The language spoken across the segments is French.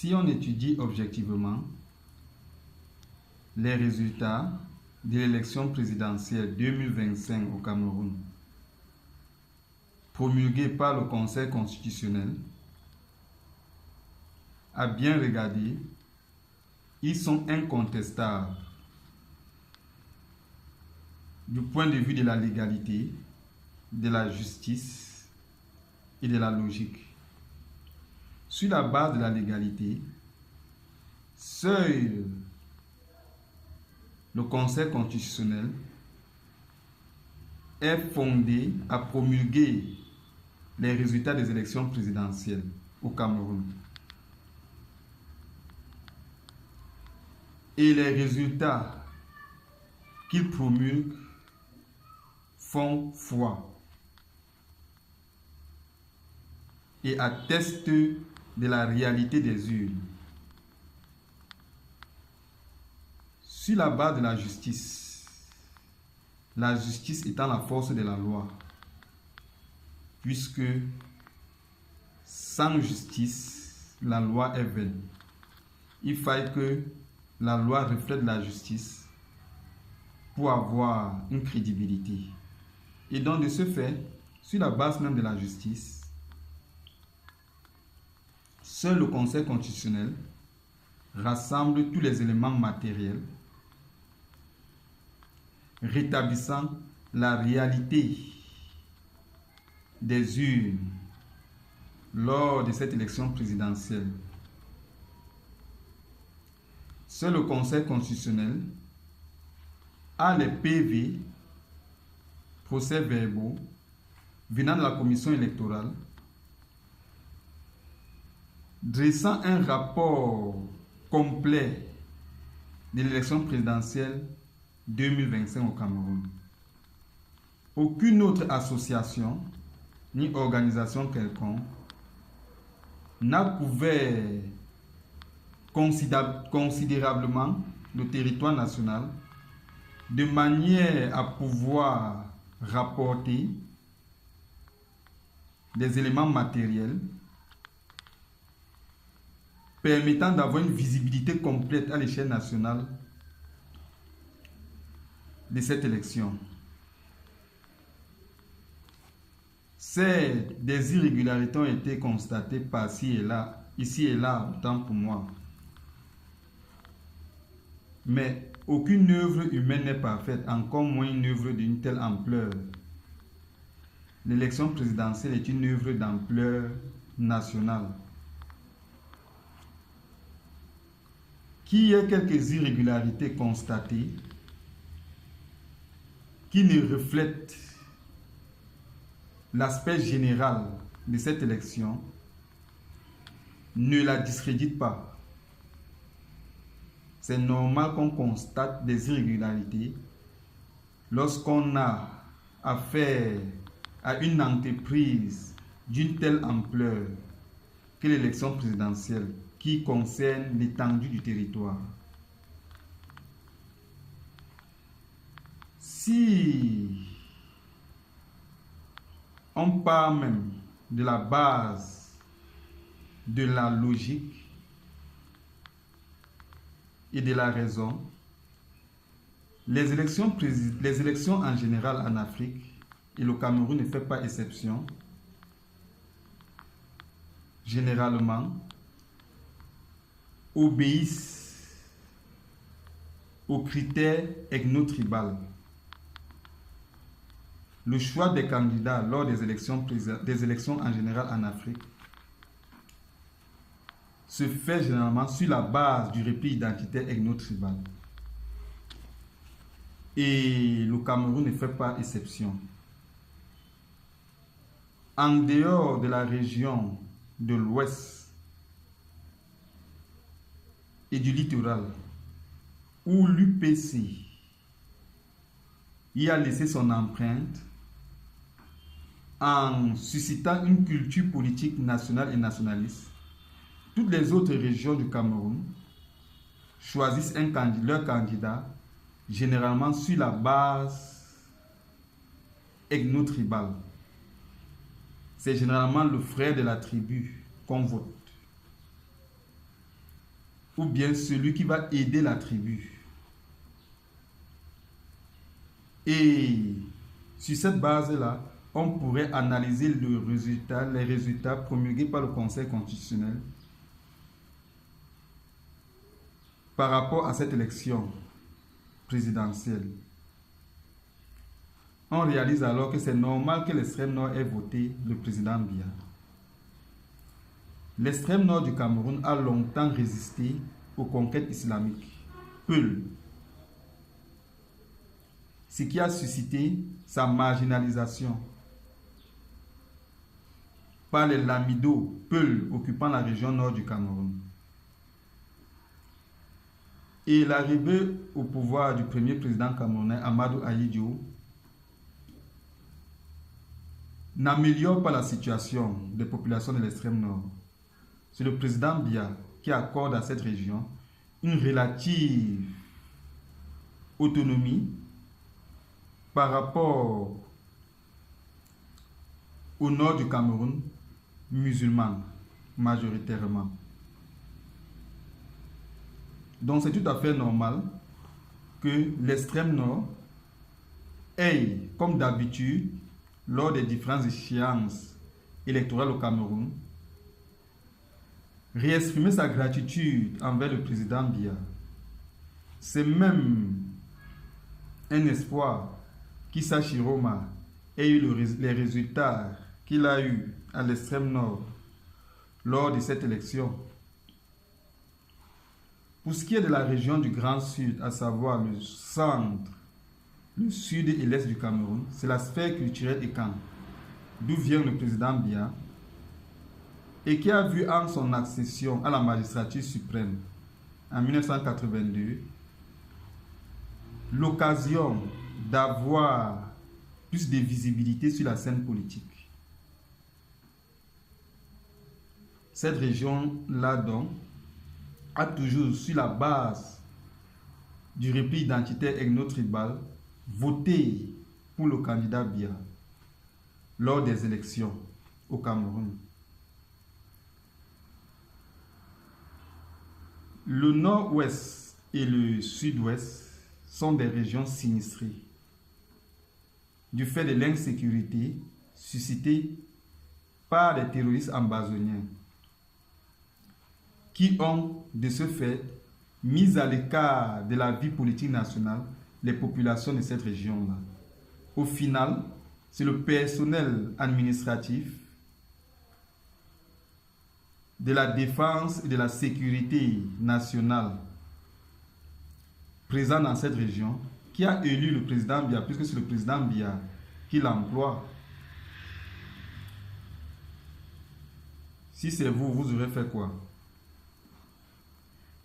Si on étudie objectivement les résultats de l'élection présidentielle 2025 au Cameroun, promulguée par le Conseil constitutionnel, à bien regarder, ils sont incontestables du point de vue de la légalité, de la justice et de la logique. Sur la base de la légalité, seul le Conseil constitutionnel est fondé à promulguer les résultats des élections présidentielles au Cameroun. Et les résultats qu'il promulgue font foi et attestent de la réalité des urnes. Sur la base de la justice étant la force de la loi, puisque sans justice, la loi est vaine. Il faille que la loi reflète la justice pour avoir une crédibilité. Et donc de ce fait, sur la base même de la justice, seul le Conseil constitutionnel rassemble tous les éléments matériels rétablissant la réalité des urnes lors de cette élection présidentielle. Seul le Conseil constitutionnel a les PV, procès-verbaux, venant de la commission électorale, dressant un rapport complet de l'élection présidentielle 2025 au Cameroun. Aucune autre association ni organisation quelconque n'a couvert considérablement le territoire national de manière à pouvoir rapporter des éléments matériels permettant d'avoir une visibilité complète à l'échelle nationale de cette élection. Des irrégularités ont été constatées par-ci et là, ici et là, autant pour moi. Mais aucune œuvre humaine n'est parfaite, encore moins une œuvre d'une telle ampleur. L'élection présidentielle est une œuvre d'ampleur nationale. Qu'il y ait quelques irrégularités constatées qui ne reflètent l'aspect général de cette élection ne la discrédite pas. C'est normal qu'on constate des irrégularités lorsqu'on a affaire à une entreprise d'une telle ampleur que l'élection présidentielle qui concerne l'étendue du territoire. Si on part même de la base de la logique et de la raison, les élections en général en Afrique, et le Cameroun ne fait pas exception, généralement obéissent aux critères ethno-tribaux. Le choix des candidats lors des élections en général en Afrique se fait généralement sur la base du repli identitaire ethno-tribal. Et le Cameroun ne fait pas exception. En dehors de la région de l'Ouest et du littoral, où l'UPC y a laissé son empreinte en suscitant une culture politique nationale et nationaliste, toutes les autres régions du Cameroun choisissent leur candidat généralement sur la base ethno-tribale. C'est généralement le frère de la tribu qu'on vote. ou bien celui qui va aider la tribu. Et sur cette base-là, on pourrait analyser les résultats promulgués par le Conseil constitutionnel par rapport à cette élection présidentielle. On réalise alors que c'est normal que l'extrême nord ait voté le président Biya. L'extrême nord du Cameroun a longtemps résisté aux conquêtes islamiques, Peul, ce qui a suscité sa marginalisation par les Lamido, Peul, occupant la région nord du Cameroun. Et l'arrivée au pouvoir du premier président camerounais, Amadou Ahidjo, n'améliore pas la situation des populations de l'extrême nord. C'est le président Biya qui accorde à cette région une relative autonomie par rapport au nord du Cameroun, musulman majoritairement. Donc c'est tout à fait normal que l'extrême nord ait, comme d'habitude, lors des différentes échéances électorales au Cameroun, réexprimer sa gratitude envers le président Biya. C'est même un espoir qu'Issa Chiroma ait eu les résultats qu'il a eu à l'extrême nord lors de cette élection. Pour ce qui est de la région du Grand Sud, à savoir le centre, le sud et l'est du Cameroun, c'est la sphère culturelle Ekan, d'où vient le président Biya, et qui a vu en son accession à la magistrature suprême en 1982 l'occasion d'avoir plus de visibilité sur la scène politique. Cette région-là, donc, a toujours, sur la base du repli identitaire ethno-tribal, voté pour le candidat Biya lors des élections au Cameroun. Le nord-ouest et le sud-ouest sont des régions sinistrées du fait de l'insécurité suscitée par les terroristes ambazoniens qui ont, de ce fait, mis à l'écart de la vie politique nationale les populations de cette région-là. Au final, c'est le personnel administratif de la défense et de la sécurité nationale présent dans cette région qui a élu le président Biya, puisque c'est le président Biya qui l'emploie. Si c'est vous, vous aurez fait quoi?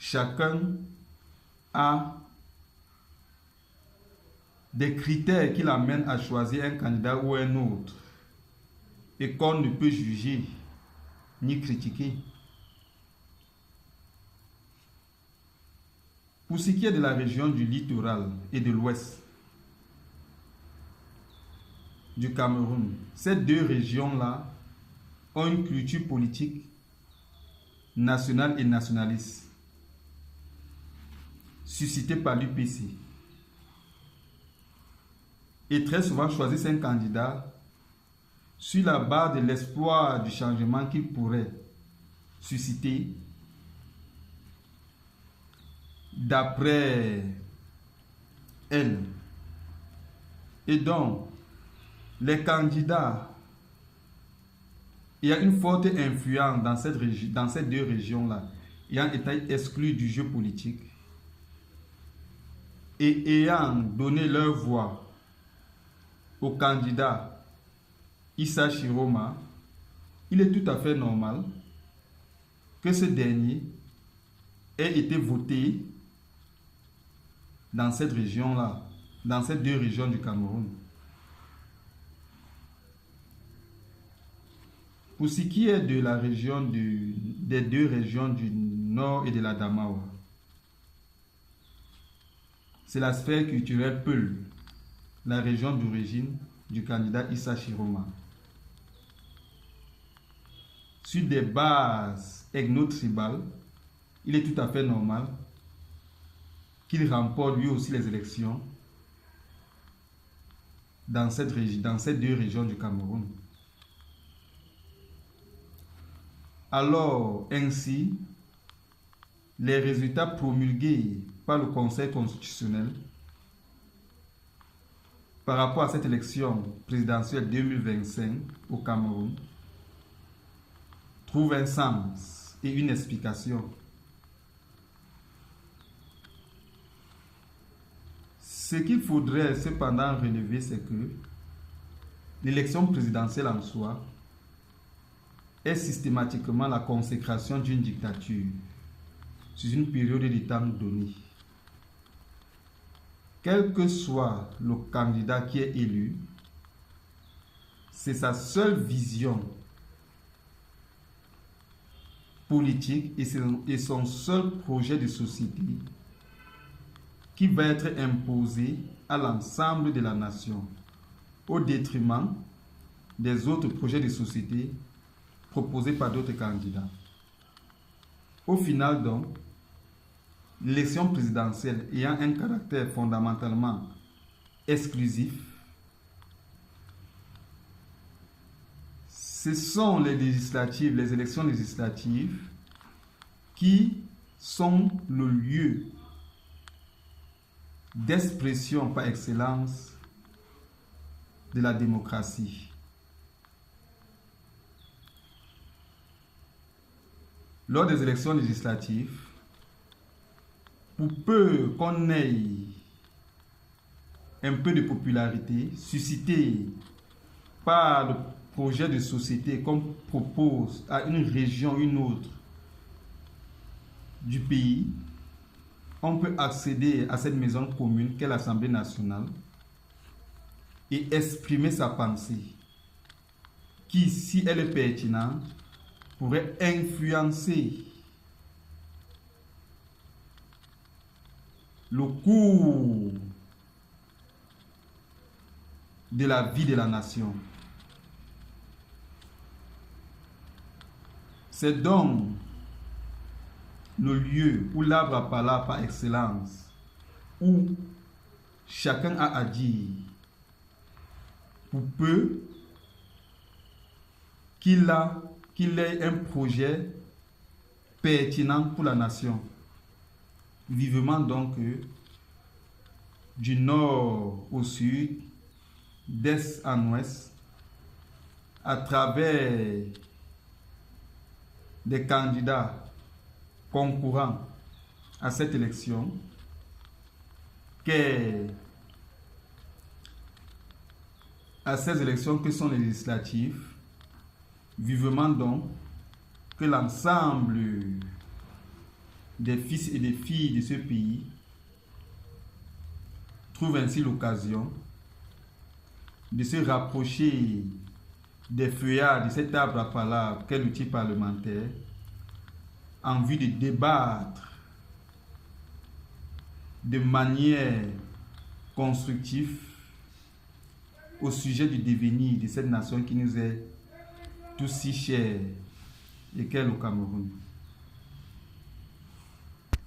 Chacun a des critères qui l'amènent à choisir un candidat ou un autre et qu'on ne peut juger ni critiquer. Pour ce qui est de la région du littoral et de l'ouest du Cameroun, ces deux régions-là ont une culture politique nationale et nationaliste suscitée par l'UPC. Et très souvent choisissent un candidat sur la base de l'espoir du changement qu'il pourrait susciter d'après elle. Et donc, les candidats, il y a une forte influence dans ces deux régions-là, ayant été exclus du jeu politique et ayant donné leur voix au candidat Issa Chiroma, il est tout à fait normal que ce dernier ait été voté dans cette région-là, dans ces deux régions du Cameroun. Pour ce qui est de la région des deux régions du nord et de la Damawa, c'est la sphère culturelle Peul, la région d'origine du candidat Issa Chiroma. Sur des bases ethno-tribales, il est tout à fait normal qu'il remporte lui aussi les élections dans ces deux régions du Cameroun. Alors, ainsi, les résultats promulgués par le Conseil constitutionnel par rapport à cette élection présidentielle 2025 au Cameroun trouvent un sens et une explication. Ce qu'il faudrait cependant relever, c'est que l'élection présidentielle en soi est systématiquement la consécration d'une dictature sur une période de temps donnée. Quel que soit le candidat qui est élu, c'est sa seule vision politique et son seul projet de société qui va être imposé à l'ensemble de la nation, au détriment des autres projets de société proposés par d'autres candidats. Au final, donc, l'élection présidentielle ayant un caractère fondamentalement exclusif, ce sont les élections législatives qui sont le lieu d'expression par excellence de la démocratie. Lors des élections législatives, pour peu qu'on ait un peu de popularité suscitée par le projet de société qu'on propose à une région ou une autre du pays, on peut accéder à cette maison commune qu'est l'Assemblée nationale et exprimer sa pensée, qui, si elle est pertinente, pourrait influencer le cours de la vie de la nation. C'est donc le lieu où l'arbre à palabre par excellence, où chacun a à dire pour peu qu'il ait un projet pertinent pour la nation. Vivement donc du nord au sud, d'est en ouest, à travers des candidats concourant à cette élection, à ces élections que sont les législatives, vivement donc que l'ensemble des fils et des filles de ce pays trouvent ainsi l'occasion de se rapprocher des feuillages de cet arbre à palabre qu'est l'outil parlementaire en vue de débattre de manière constructive au sujet du devenir de cette nation qui nous est tous si chère et qu'est le Cameroun.